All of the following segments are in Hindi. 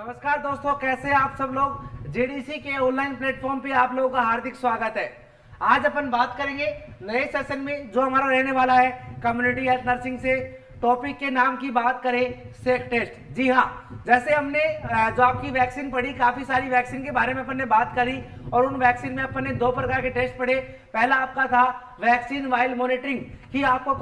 नमस्कार दोस्तों, कैसे हैं आप सब लोग। जेडीसी के ऑनलाइन प्लेटफॉर्म पे आप लोगों का हार्दिक स्वागत है। आज अपन बात करेंगे नए सेशन में जो हमारा रहने वाला है कम्युनिटी हेल्थ नर्सिंग से। टॉपिक के नाम की बात करें सेक टेस्ट। जी हाँ, जैसे हमने जो आपकी वैक्सीन पढ़ी, काफी सारी वैक्सीन के बारे में अपन ने बात करी और उन वैक्सीन में अपन ने दो प्रकार के टेस्ट पढ़े। पहला आपका था वैक्सीन वाइल मॉनिटरिंग कि आपको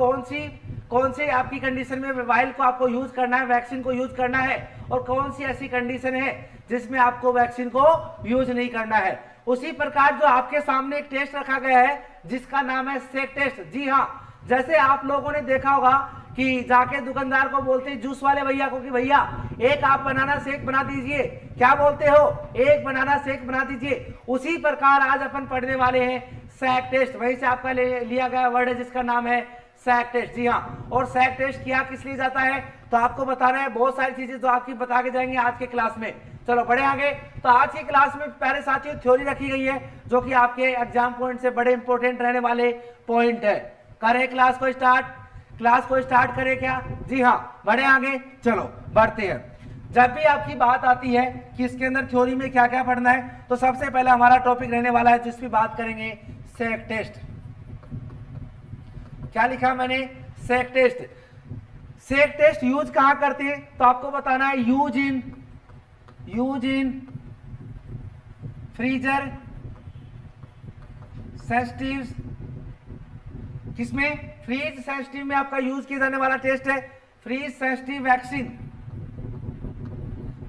कौन से आपकी कंडीशन में वाइल को आपको यूज करना है, वैक्सीन को यूज करना है, और कौन सी ऐसी कंडीशन है जिसमें आपको वैक्सीन को यूज नहीं करना है। उसी प्रकार जो आपके सामने एक टेस्ट रखा गया है जिसका नाम है सेक टेस्ट। जी हाँ, जैसे आप लोगों ने देखा होगा कि जाके दुकानदार को बोलते हैं जूस वाले भैया को कि भैया एक आप बनाना शेक बना दीजिए, क्या बोलते हो, एक बनाना शेक बना दीजिए। उसी प्रकार आज अपन पढ़ने वाले हैं सैक टेस्ट। वहीं से आपका लिया गया वर्ड है जिसका नाम है सैक टेस्ट। जी हाँ, और सैक टेस्ट किया किस लिए जाता है तो आपको बताना है। बहुत सारी चीजें जो आपकी बता के जाएंगे आज के क्लास में। चलो बढ़े आगे। तो आज की क्लास में प्यारे साथियों थ्योरी रखी गई है जो कि आपके एग्जाम पॉइंट से बड़े इंपॉर्टेंट रहने वाले पॉइंट है। करें क्लास को स्टार्ट करें क्या। जी हाँ, बढ़े आगे, चलो बढ़ते हैं। जब भी आपकी बात आती है कि इसके अंदर थ्योरी में क्या क्या पढ़ना है तो सबसे पहले हमारा टॉपिक रहने वाला है जिस पे बात करेंगे सेक टेस्ट। क्या लिखा मैंने, सेक टेस्ट। सेक टेस्ट यूज कहां करते हैं तो आपको बताना है यूज इन फ्रीजर सेंसिटिव। किसमें, फ्रीज सेंसिटिव में आपका यूज किया जाने वाला टेस्ट है फ्रीज सेंसिटिव वैक्सीन।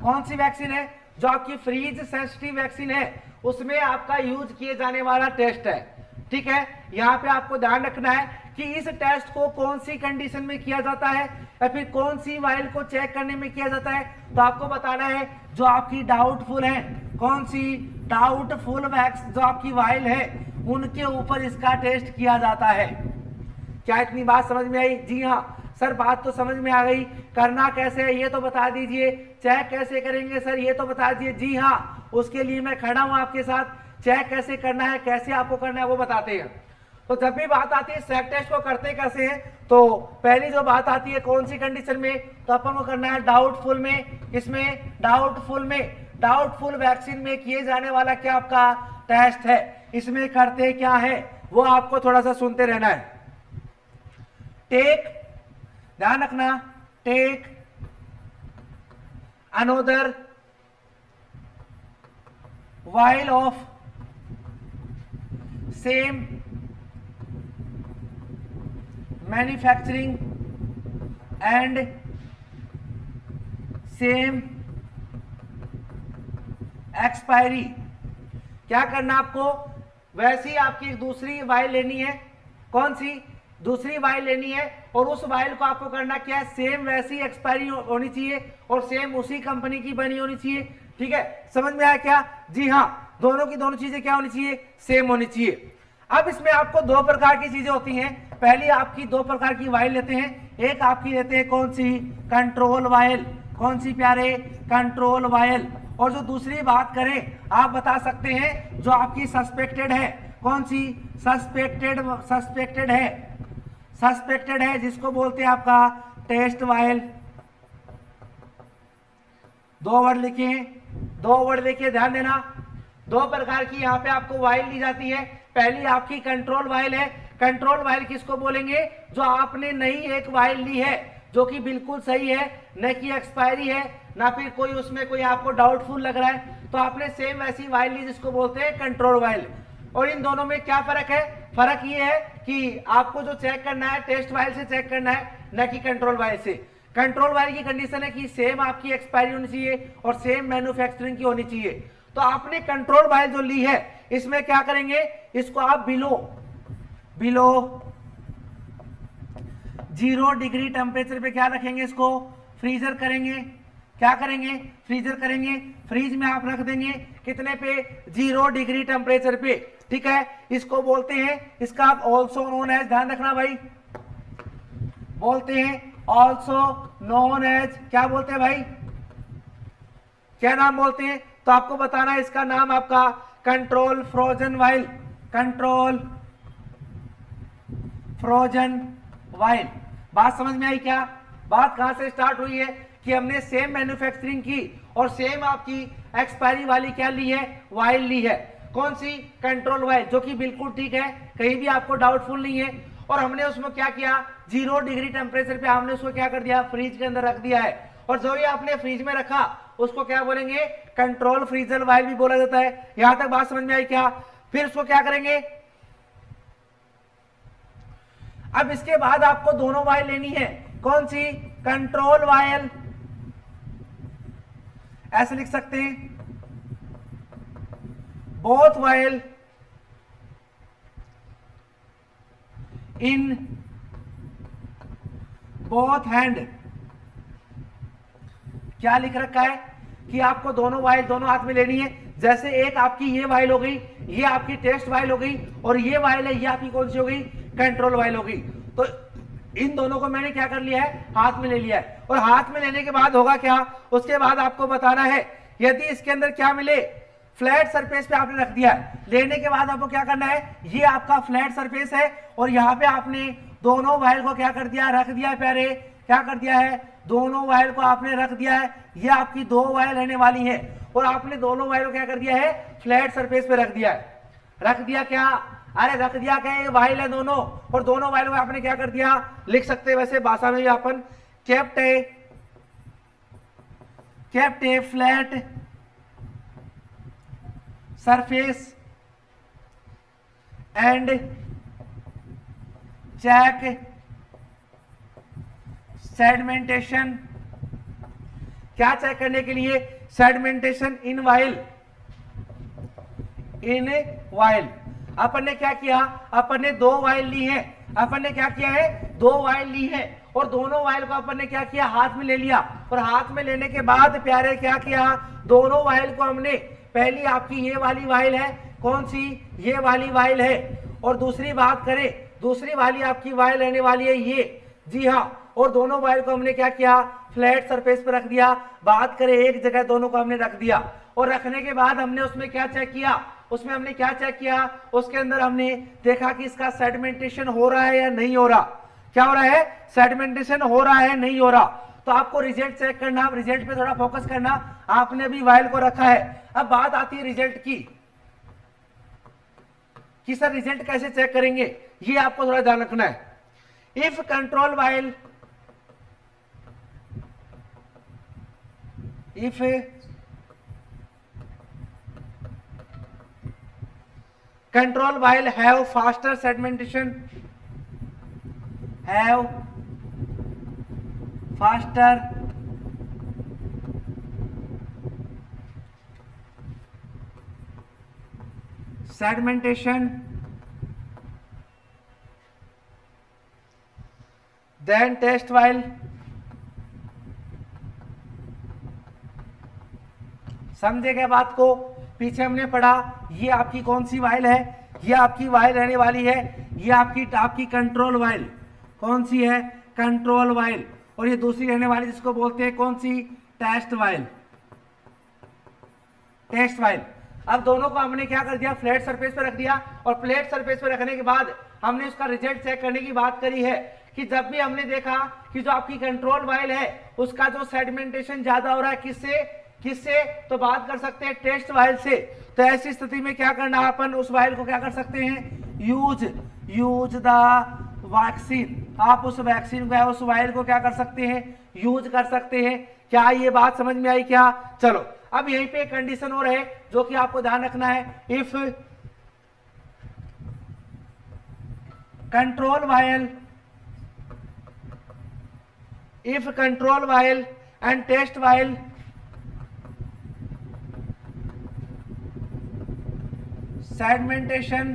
कौन सी वैक्सीन है, जो आपकी फ्रीज सेंसिटिव वैक्सीन है उसमें आपका यूज किए जाने वाला टेस्ट है। ठीक है, यहां पे आपको ध्यान रखना है कि इस टेस्ट को कौन सी कंडीशन में किया जाता है या फिर कौन सी वाइल को चेक करने में किया जाता है। तो आपको बताना है जो आपकी डाउटफुल है, कौन सी डाउटफुल वैक्स जो आपकी वाइल है उनके ऊपर इसका टेस्ट किया जाता है। क्या इतनी बात समझ में आई। जी हाँ सर, बात तो समझ में आ गई। करना कैसे है ये तो बता दीजिए, चेक कैसे करेंगे सर ये तो बता दीजिए। जी हाँ, उसके लिए मैं खड़ा हूं आपके साथ। चेक कैसे करना है, कैसे आपको करना है वो बताते हैं। तो जब भी बात आती है सेक टेस्ट को करते कैसे हैं तो पहली जो बात आती है कौन सी कंडीशन में तो अपन को करना है डाउटफुल में। इसमें डाउटफुल वैक्सीन में किए जाने वाला क्या आपका टेस्ट है। इसमें करते क्या है वो आपको थोड़ा सा सुनते रहना है। टेक, ध्यान रखना, take another vial of same manufacturing and same expiry. क्या करना आपको, वैसी आपकी दूसरी वाइल लेनी है। कौन सी, दूसरी वाइल लेनी है और उस वाइल को आपको करना क्या है, सेम वैसी एक्सपायरी होनी चाहिए और सेम उसी कंपनी की बनी होनी चाहिए। ठीक है, समझ में आया क्या। जी हाँ, दोनों की दोनों चीजें क्या होनी चाहिए, सेम होनी चाहिए। अब इसमें आपको दो प्रकार की चीजें होती हैं। पहली आपकी दो प्रकार की वाइल लेते हैं। एक आपकी लेते हैं कौन सी, कंट्रोल वाइल। कौन सी प्यारे, कंट्रोल वाइल। और जो दूसरी बात करें आप बता सकते हैं जो आपकी सस्पेक्टेड है। कौन सी, सस्पेक्टेड है जिसको बोलते हैं आपका टेस्ट वाइल। दो वर्ड लिखे, ध्यान देना। दो प्रकार की यहाँ पे आपको वाइल दी जाती है। पहली आपकी कंट्रोल वाइल है। कंट्रोल वाइल किसको बोलेंगे, जो आपने नई एक वाइल ली है जो कि बिल्कुल सही है, न कि एक्सपायरी है, ना फिर कोई उसमें कोई आपको डाउटफुल लग रहा है, तो आपने सेम वैसी वाइल ली जिसको बोलते हैं कंट्रोल वाइल। और इन दोनों में क्या फर्क है, फर्क ये है कि आपको जो चेक करना है टेस्ट वाइल से चेक करना है, न कि कंट्रोल वाइल से। कंट्रोल वाइल की कंडीशन है कि सेम आपकी एक्सपायरी होनी चाहिए और सेम मैन्युफैक्चरिंग की होनी चाहिए। तो आपने कंट्रोल वाइल जो ली है इसमें क्या करेंगे, इसको आप बिलो 0 डिग्री टेम्परेचर पे क्या रखेंगे, इसको फ्रीजर करेंगे। क्या करेंगे, फ्रीजर करेंगे। फ्रीज में आप रख देंगे कितने पे, 0 डिग्री टेम्परेचर पे। ठीक है, इसको बोलते हैं, इसका आप ऑल्सो नोन एज, ध्यान रखना भाई, बोलते हैं ऑल्सो नोन एज, क्या बोलते हैं भाई, क्या नाम बोलते हैं तो आपको बताना है इसका नाम आपका control frozen while. Control frozen while. बात समझ में आई क्या, बात कहां से स्टार्ट हुई है कि हमने सेम मैन्युफैक्चरिंग की और सेम आपकी एक्सपायरी वाली क्या ली है, वाइल ली है, कौन सी, कंट्रोल वाइल, जो कि बिल्कुल ठीक है, कहीं भी आपको डाउटफुल नहीं है। और हमने उसमें क्या किया, 0 डिग्री टेम्परेचर पे हमने उसको क्या कर दिया, फ्रीज के अंदर रख दिया है। और जो ये आपने फ्रीज में रखा उसको क्या बोलेंगे, कंट्रोल फ्रीजर वाइल भी बोला जाता है। यहां तक बात समझ में आई क्या? फिर उसको क्या करेंगे, अब इसके बाद आपको दोनों वाइल लेनी है, कौन सी, कंट्रोल वाइल, ऐसे लिख सकते हैं, both while in both hand. क्या लिख रखा है कि आपको दोनों वाइल दोनों हाथ में लेनी है। जैसे एक आपकी ये वाइल हो गई, ये आपकी टेस्ट वाइल हो गई, और ये वाइल है, ये आपकी कौन सी हो गई, कंट्रोल वाइल हो गई। तो इन दोनों को मैंने क्या कर लिया है, हाथ में ले लिया है। और हाथ में लेने के बाद होगा क्या, उसके बाद आपको बताना है, यदि इसके अंदर क्या मिले, फ्लैट सरफेस पे आपने रख दिया है, लेने के बाद आपको क्या करना है, ये आपका फ्लैट सरफेस है और यहाँ पे आपने दोनों वाइल को क्या कर दिया, रख दिया प्यारे, क्या कर दिया है, दोनों वाइल को आपने रख दिया है। ये आपकी 2 वाइल रहने वाली है और आपने दोनों वाइल को क्या कर दिया है, फ्लैट सरफेस पे रख दिया है। रख दिया क्या, अरे रख दिया क्या, ये वाइल है दोनों, और दोनों वाइल को आपने क्या कर दिया, लिख सकते हैं वैसे भाषा में भी अपन, kept a flat surface and check sedimentation. क्या चेक करने के लिए, sedimentation in vial, in vial. अपन ने क्या किया, अपन ने 2 वाइल ली है, अपन ने क्या किया है, 2 वाइल ली है और दोनों वाइल को अपन ने क्या किया, हाथ में ले लिया। और हाथ में लेने के बाद प्यारे क्या किया, दोनों वाइल को हमने, पहली आपकी ये वाली वाइल है, कौन सी, ये वाली वाइल है, और दूसरी बात करें, दूसरी वाली आपकी वाइल रहने वाली है ये, जी हाँ, और दोनों वाइल को हमने क्या किया, फ्लैट सरफेस पर रख दिया। बात करें एक जगह दोनों को हमने रख दिया, और रखने के बाद हमने उसमें क्या चेक किया, उसमें हमने क्या चेक किया, उसके अंदर हमने देखा कि इसका सेडिमेंटेशन हो रहा है या नहीं हो रहा। क्या हो रहा है, सेडिमेंटेशन हो रहा है नहीं हो रहा। तो आपको रिजल्ट चेक करना, रिजल्ट पे थोड़ा फोकस करना। आपने भी वाइल को रखा है, अब बात आती है रिजल्ट की कि सर रिजल्ट कैसे चेक करेंगे, ये आपको थोड़ा ध्यान रखना है। If control while, if control while have faster sedimentation, have faster sedimentation than test while, समझे क्या बात को, पीछे हमने पढ़ा, ये आपकी कौन सी वाइल है, ये आपकी वाइल रहने वाली है, ये आपकी कंट्रोल वाइल, कौन सी है, कंट्रोल वाइल, और ये दूसरी रहने वाली जिसको बोलते हैं कौन सी, टेस्ट वाइल, टेस्ट वाइल। अब दोनों को हमने क्या कर दिया, फ्लैट सरफेस पे रख दिया, और फ्लैट सरफेस पे रखने के बाद हमने उसका रिजल्ट चेक करने की बात करी है कि जब भी हमने देखा कि जो आपकी कंट्रोल वाइल है उसका जो सेडिमेंटेशन ज्यादा हो रहा है, किससे, तो बात कर सकते हैं टेस्ट वाइल से। तो ऐसी स्थिति में क्या करना, अपन उस वाइल को क्या कर सकते हैं, यूज द वैक्सीन, आप उस वैक्सीन को, उस वाइल को क्या कर सकते हैं, यूज कर सकते हैं। क्या ये बात समझ में आई क्या? चलो अब यहीं पे कंडीशन और है जो कि आपको ध्यान रखना है, if control vial and test vial sedimentation,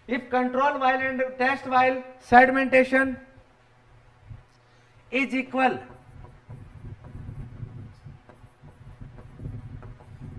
if control while and test while sedimentation is equal,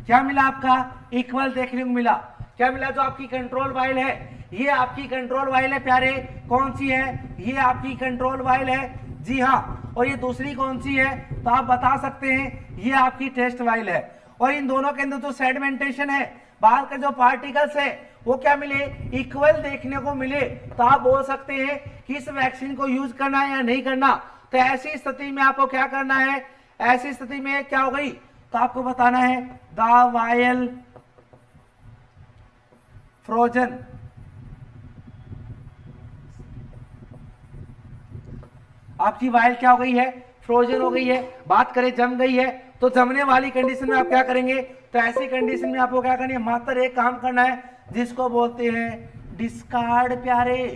क्या मिला आपका, इक्वल देखने को मिला। क्या मिला, जो आपकी कंट्रोल वाइल है, ये आपकी कंट्रोल वाइल है प्यारे, कौन सी है, ये आपकी कंट्रोल वाइल है, जी हाँ, और ये दूसरी कौन सी है, तो आप बता सकते हैं ये आपकी टेस्ट वाइल है। और इन दोनों के अंदर जो सेडिमेंटेशन है, बाहर के जो पार्टिकल्स है, वो क्या मिले, इक्वल देखने को मिले। तो आप बोल सकते हैं कि इस वैक्सीन को यूज करना है या नहीं करना। तो ऐसी स्थिति में आपको क्या करना है, ऐसी स्थिति में क्या हो गई, तो आपको बताना है द वायल फ्रोजन। आपकी वायल क्या हो गई है, फ्रोजन हो गई है। बात करें जम गई है, तो जमने वाली कंडीशन में आप क्या करेंगे, तो ऐसी कंडीशन में आपको क्या करनी है, मात्र एक काम करना है जिसको बोलते हैं डिस्कार्ड। प्यारे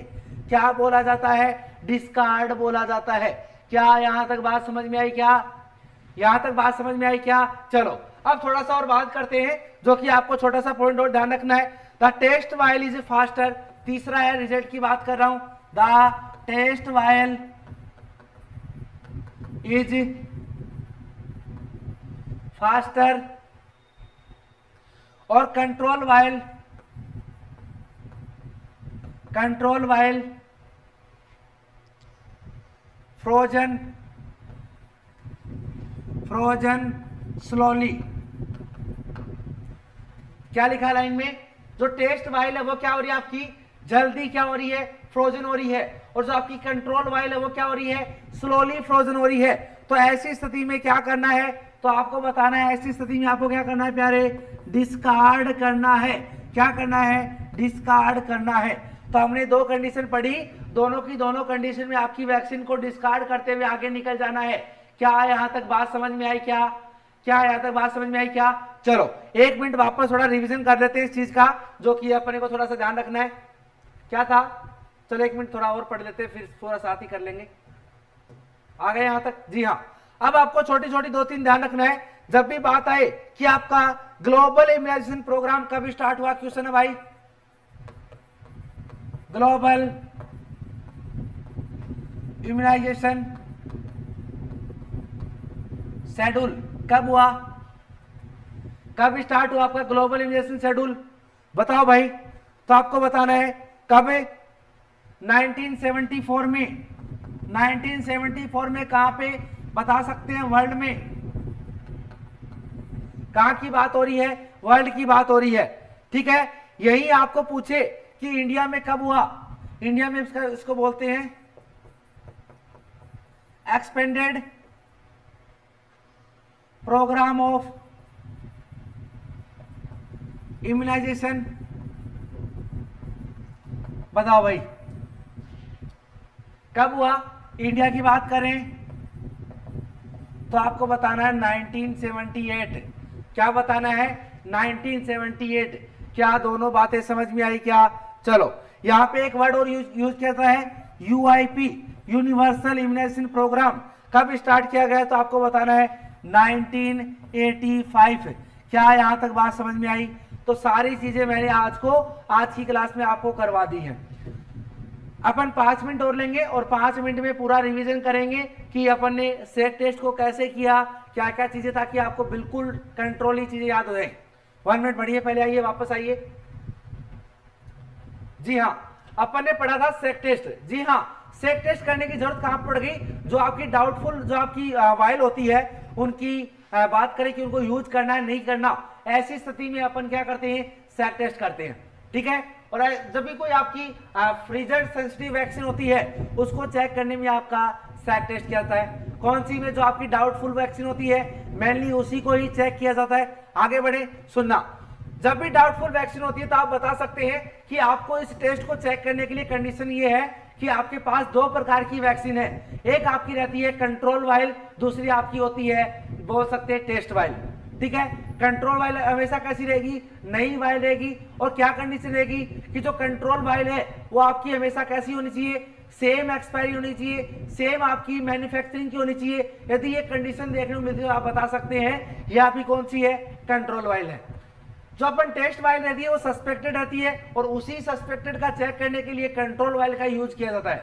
क्या बोला जाता है, डिस्कार्ड बोला जाता है। क्या यहां तक बात समझ में आई, क्या यहां तक बात समझ में आई क्या? चलो अब थोड़ा सा और बात करते हैं, जो कि आपको छोटा सा पॉइंट और ध्यान रखना है। The test vial is faster, तीसरा है रिजल्ट की बात कर रहा हूं, the test vial is faster और कंट्रोल वायल फ्रोजन स्लोली। क्या लिखा लाइन में, जो टेस्ट वाइल है वो क्या हो रही है आपकी, जल्दी क्या हो रही है, फ्रोजन हो रही है, और जो आपकी कंट्रोल वाइल है वो क्या हो रही है, स्लोली फ्रोजन हो रही है। तो ऐसी स्थिति में क्या करना है, तो आपको बताना है ऐसी स्थिति में आपको क्या करना है प्यारे, डिस्कार्ड करना है। क्या करना है, डिस्कार्ड करना है। तो हमने दो कंडीशन पढ़ी, दोनों की दोनों कंडीशन में आपकी वैक्सीन को डिस्कार्ड करते हुए आगे निकल जाना है। क्या यहां तक बात समझ में आई, क्या यहां तक बात समझ में आई क्या? चलो एक मिनट वापस थोड़ा रिवीजन कर लेते हैं इस चीज का, जो कि अपने को थोड़ा सा ध्यान रखना है। क्या था, चलो एक मिनट थोड़ा और पढ़ लेते हैं, फिर थोड़ा साथ ही कर लेंगे। आ गए यहां तक? जी हाँ। अब आपको छोटी छोटी दो तीन ध्यान रखना है। जब भी बात आए कि आपका ग्लोबल इम्यूनाइजेशन प्रोग्राम कब स्टार्ट हुआ, क्वेश्चन है भाई, ग्लोबल इम्यूनाइजेशन शेड्यूल कब हुआ, कब स्टार्ट हुआ आपका ग्लोबल इम्यूनाइजेशन शेड्यूल, बताओ भाई। तो आपको बताना है कब, 1974 में। 1974 में कहां पे बता सकते हैं, वर्ल्ड में। कहां की बात हो रही है, वर्ल्ड की बात हो रही है, ठीक है। यही आपको पूछे कि इंडिया में कब हुआ, इंडिया में इसको बोलते हैं एक्सपेंडेड प्रोग्राम ऑफ इम्यूनाइजेशन। बताओ भाई कब हुआ, इंडिया की बात करें तो आपको बताना है 1978। क्या बताना है, 1978। क्या दोनों बातें समझ में आई क्या? चलो यहां पे एक वर्ड और यूज करता है, यूआईपी, यूनिवर्सल इम्यूनाइजेशन प्रोग्राम कब स्टार्ट किया गया, तो आपको बताना है 1985। क्या यहां तक बात समझ में आई? तो सारी चीजें मैंने आज की क्लास में आपको करवा दी हैं। अपन 5 मिनट और लेंगे और 5 मिनट में पूरा रिवीजन करेंगे कि अपन ने सेट टेस्ट को कैसे किया, क्या क्या चीजें, ताकि आपको बिल्कुल कंट्रोल ही चीजें याद हो जाए। 1 मिनट बढ़िए, पहले आइए, वापस आइए। जी हाँ, अपन ने पढ़ा था सेट टेस्ट। जी हाँ, सेट टेस्ट करने की जरूरत कहां पड़ गई, जो आपकी डाउटफुल, जो आपकी वाइल होती है उनकी बात करें कि उनको यूज करना है नहीं करना, ऐसी स्थिति में अपन क्या करते हैं, सेट टेस्ट करते हैं, ठीक है। और जब भी कोई आपकी फ्रीजर सेंसिटिव वैक्सीन होती है उसको चेक करने में आपका सेट टेस्ट किया जाता है। कौन सी में, जो आपकी डाउटफुल वैक्सीन होती है मेनली उसी को ही चेक किया जाता है। आगे बढ़े, सुनना, जब भी डाउटफुल वैक्सीन होती है तो आप बता सकते हैं कि आपको इस टेस्ट को चेक करने के लिए कंडीशन ये है कि आपके पास 2 प्रकार की वैक्सीन है। एक आपकी रहती है कंट्रोल वाइल, दूसरी आपकी होती है, बोल सकते हैं टेस्ट वाइल, ठीक है। कंट्रोल वाइल हमेशा कैसी रहेगी, नई वाइल रहेगी। और क्या कंडीशन रहेगी कि जो कंट्रोल वाइल है वो आपकी हमेशा कैसी होनी चाहिए, सेम एक्सपायरी होनी चाहिए, सेम आपकी मैन्युफैक्चरिंग की होनी चाहिए। यदि ये कंडीशन देखने को मिलती है तो आप बता सकते हैं ये आपकी कौन सी है, कंट्रोल वाइल है। जो अपन टेस्ट वाइल रहती है वो सस्पेक्टेड रहती है, और उसी सस्पेक्टेड का चेक करने के लिए कंट्रोल वाइल का यूज किया जाता है।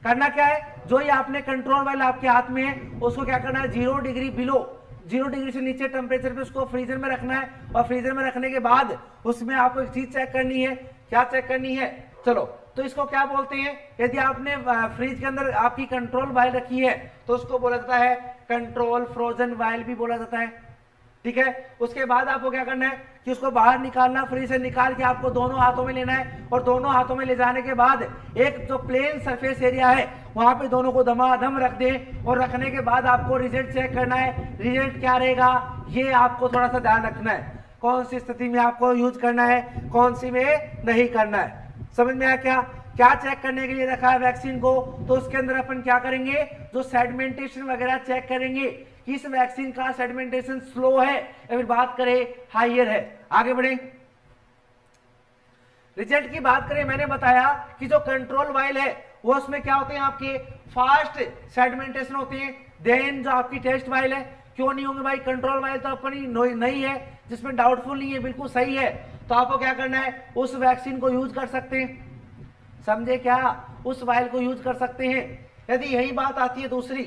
करना क्या है, जो ये आपने कंट्रोल वाइल आपके हाथ में है उसको क्या करना है, 0 डिग्री बिलो, 0 डिग्री से नीचे टेम्परेचर पे उसको फ्रीजर में रखना है। और फ्रीजर में रखने के बाद उसमें आपको एक चीज चेक करनी है। क्या चेक करनी है, चलो, तो इसको क्या बोलते हैं, यदि आपने फ्रिज के अंदर आपकी कंट्रोल वाइल रखी है तो उसको बोला जाता है कंट्रोल फ्रोजन वाइल भी बोला जाता है, ठीक है। उसके बाद आपको क्या करना है कि उसको बाहर निकालना, फ्री से निकाल के आपको दोनों हाथों में लेना है और दोनों हाथों में ले जाने के बाद एक जो प्लेन सरफेस एरिया है वहां पे दोनों को धमाधम रख दें और रखने के बाद आपको रिजल्ट चेक करना है। रिजल्ट क्या रहेगा ये आपको थोड़ा सा ध्यान रखना है, कौन सी स्थिति में आपको यूज करना है, कौन सी में नहीं करना है। समझ में आया क्या क्या चेक करने के लिए रखा है वैक्सीन को? तो उसके अंदर अपन क्या करेंगे, जो सेडिमेंटेशन वगैरह चेक करेंगे, इस वैक्सीन का सेडिमेंटेशन स्लो है या फिर बात करें हाइयर है। आगे बढ़े, रिजल्ट की बात करें, मैंने बताया कि जो कंट्रोल वाइल है वो उसमें क्या होते हैं आपके फास्ट सेडिमेंटेशन होते हैं। देन जो आपकी टेस्ट वाइल है, क्यों नहीं होंगे भाई, कंट्रोल वाइल तो अपनी नहीं है, जिसमें डाउटफुल नहीं है, बिल्कुल सही है। तो आपको क्या करना है, उस वैक्सीन को यूज कर सकते हैं, समझे क्या, उस वाइल को यूज कर सकते हैं। यदि यही बात आती है दूसरी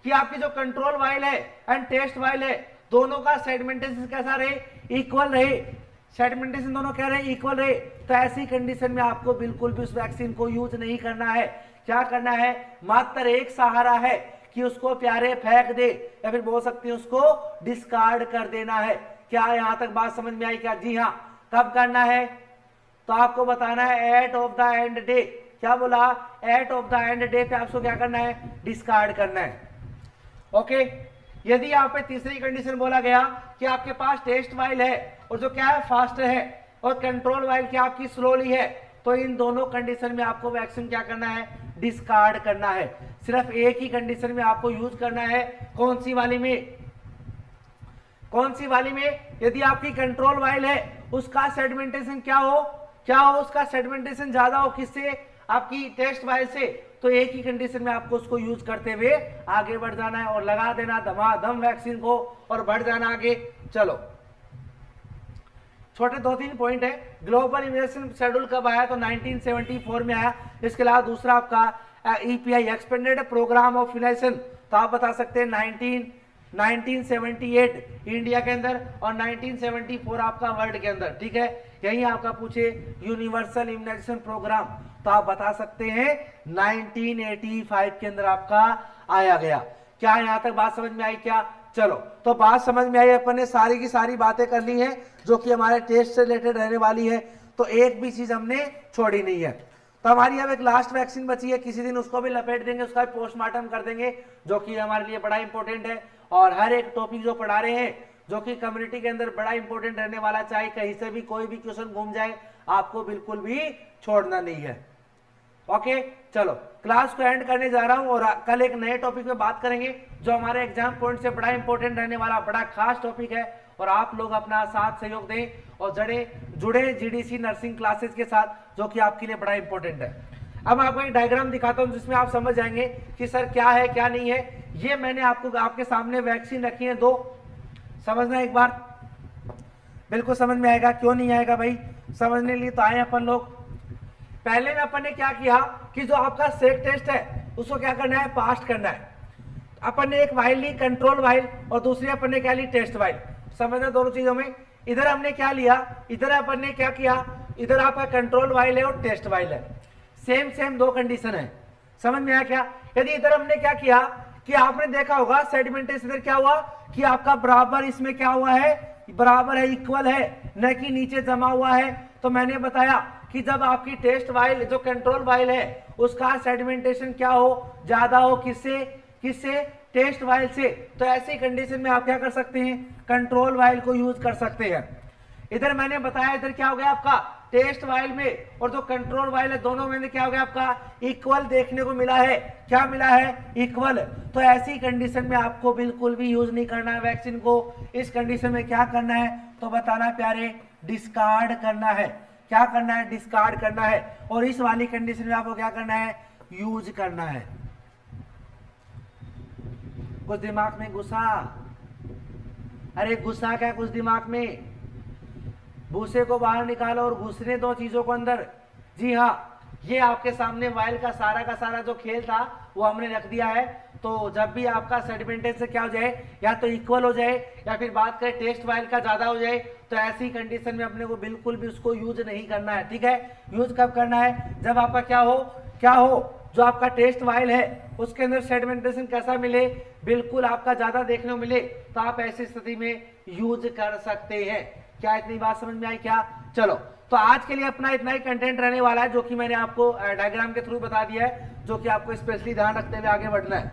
कि आपकी जो कंट्रोल वाइल है एंड टेस्ट वाइल है, दोनों का सेडिमेंटेशन कैसा रहे, इक्वल रहे, सेडिमेंटेशन दोनों क्या रहे, इक्वल रहे, तो ऐसी कंडीशन में आपको बिल्कुल भी उस वैक्सीन को यूज नहीं करना है। क्या करना है, मात्र एक सहारा है कि उसको प्यारे फेंक दे या फिर बोल सकते हैं उसको डिस्कार्ड कर देना है। क्या यहां तक बात समझ में आई क्या? जी हाँ। कब करना है, तो आपको बताना है at of the end day. क्या बोला, at of the end day पे आपको क्या करना है, डिस्कार्ड करना है। ओके। यदि यहाँ पे तीसरी कंडीशन बोला गया कि आपके पास टेस्ट वाइल है और जो क्या है फास्ट है और कंट्रोल वाइल क्या आपकी स्लोली है, तो इन दोनों कंडीशन में आपको वैक्सीन क्या करना है, डिस्कार्ड करना है। सिर्फ एक ही कंडीशन में आपको यूज करना है, कौन सी वाली में, कौन सी वाली में, यदि आपकी कंट्रोल वाइल है उसका सेडिमेंटेशन क्या हो, उसका सेडिमेंटेशन ज्यादा हो किससे, आपकी टेस्ट वाइल से, तो एक ही कंडीशन में आपको उसको यूज करते हुए आगे बढ़ जाना है और लगा देना धमाधम वैक्सीन को और बढ़ जाना आगे। चलो छोटे 2-3 पॉइंट है। ग्लोबल इम्यूनाइजेशन शेड्यूल कब आया, तो 1974 में आया। इसके अलावा दूसरा आपका EPI expanded programme of immunisation, तो आप बता सकते हैं 1978 इंडिया के अंदर और 1974 आपका वर्ल्ड के अंदर, ठीक है। यही आपका पूछे यूनिवर्सल इम्यूनाइजेशन प्रोग्राम, तो आप बता सकते हैं 1985 के अंदर आपका आया गया। क्या यहां तक बात समझ में आई क्या? चलो, तो बात समझ में आई, अपन ने सारी की सारी बातें कर ली हैं जो कि हमारे टेस्ट से रिलेटेड रहने वाली है, तो एक भी चीज हमने छोड़ी नहीं है। तो हमारी अब एक लास्ट वैक्सीन बची है, किसी दिन उसको भी लपेट देंगे, उसका भी पोस्टमार्टम कर देंगे, जो कि हमारे लिए बड़ा इंपॉर्टेंट है। और हर एक टॉपिक जो पढ़ा रहे हैं जो कि कम्युनिटी के अंदर बड़ा इंपॉर्टेंट रहने वाला, चाहे कहीं से भी कोई भी क्वेश्चन घूम जाए, आपको बिल्कुल भी छोड़ना नहीं है। ओके, चलो क्लास को एंड करने जा रहा हूं और कल एक नए टॉपिक पे बात करेंगे जो हमारे एग्जाम पॉइंट से बड़ा इंपॉर्टेंट रहने वाला, बड़ा खास टॉपिक है। और आप लोग अपना साथ सहयोग दें और जुड़े जीडीसी नर्सिंग क्लासेस के साथ, जो कि आपके लिए बड़ा इंपॉर्टेंट है। अब मैं आपको एक डायग्राम दिखाता हूं जिसमें आप समझ जाएंगे कि सर क्या है क्या नहीं है। ये मैंने आपको आपके सामने वैक्सीन रखी है 2, समझना एक बार, बिल्कुल समझ में आएगा, क्यों नहीं आएगा भाई, समझने के लिए तो आए अपन लोग। पहले में अपन ने क्या किया कि जो आपका सेक टेस्ट है उसको क्या करना है, पास करना है। अपन ने एक वाइल ली, कंट्रोल वाइल, और दूसरी अपन ने क्या ली, टेस्ट वाइल। समझना दोनों चीजों में, इधर हमने क्या लिया, इधर अपन ने क्या किया, इधर आपका कंट्रोल वाइल है और टेस्ट वाइल है, सेम 2 कंडीशन है। समझ में आया क्या? यदि इधर हमने क्या किया कि आपने देखा होगा सेडिमेंटेशन इधर क्या हुआ कि आपका बराबर इसमें क्या हुआ है, बराबर है, इक्वल है, न कि नीचे जमा हुआ है। तो मैंने बताया कि जब आपकी टेस्ट वाइल जो कंट्रोल वाइल है उसका सेडिमेंटेशन क्या हो, ज्यादा हो, किससे टेस्ट वाइल से, तो ऐसी कंडीशन में आप क्या कर सकते हैं, कंट्रोल वाइल को यूज कर सकते हैं। इधर मैंने बताया इधर क्या हो गया आपका टेस्ट वाइल में और जो कंट्रोल वाइल है दोनों में क्या हो गया आपका इक्वल देखने को मिला है। क्या मिला है, इक्वल। तो ऐसी कंडीशन में आपको बिल्कुल भी यूज नहीं करना है वैक्सीन को। इस कंडीशन में क्या करना है तो बताना प्यारे, डिस्कार्ड करना है। क्या करना है, डिस्कार्ड करना है। और इस वाली कंडीशन में आपको क्या करना है, यूज करना है। कुछ दिमाग में घुसा, अरे घुसा क्या कुछ दिमाग में, भूसे को बाहर निकालो और घुसने दो चीजों को अंदर। जी हाँ, ये आपके सामने वाइल का सारा जो खेल था वो हमने रख दिया है। तो जब भी आपका सेडिमेंटेशन से क्या हो जाए, या तो इक्वल हो जाए या फिर बात करें टेस्ट वाइल का ज्यादा हो जाए, तो ऐसी कंडीशन में अपने को बिल्कुल भी उसको यूज नहीं करना है। ठीक है, यूज कब करना है, जब आपका क्या हो जो आपका टेस्ट वाइल है उसके अंदर सेडिमेंटेशन कैसा मिले, बिल्कुल आपका ज्यादा देखने को मिले, तो आप ऐसी स्थिति में यूज कर सकते हैं। क्या इतनी बात समझ में आई क्या? चलो, तो आज के लिए अपना इतना ही कंटेंट रहने वाला है, जो कि मैंने आपको डायग्राम के थ्रू बता दिया है, जो कि आपको स्पेशली ध्यान रखते हुए आगे बढ़ना है।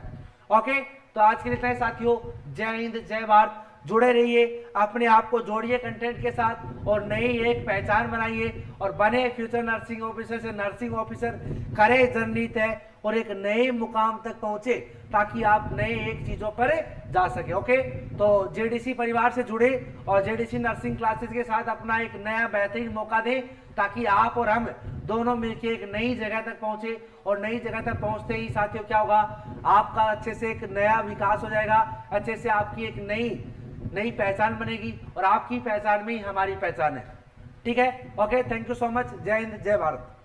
ओके, तो आज के लिए इतना ही साथियों। जय हिंद, जय भारत। जुड़े रहिए, अपने आप को जोड़िए कंटेंट के साथ और नई एक पहचान बनाइए और बने फ्यूचर नर्सिंग ऑफिसर से नर्सिंग ऑफिसर, करे जर्नी तय और एक नए मुकाम तक पहुंचे, ताकि आप नए एक चीजों पर जा सके। ओके, तो जेडीसी परिवार से जुड़े और जेडीसी नर्सिंग क्लासेस के साथ अपना एक नया बेहतरीन मौका दें, ताकि आप और हम दोनों मिलकर एक नई जगह तक पहुंचे। और नई जगह तक पहुंचते ही साथियों क्या होगा, आपका अच्छे से एक नया विकास हो जाएगा, अच्छे से आपकी एक नई पहचान बनेगी और आपकी पहचान में ही हमारी पहचान है। ठीक है, okay, thank you so much. जय हिंद, जय भारत।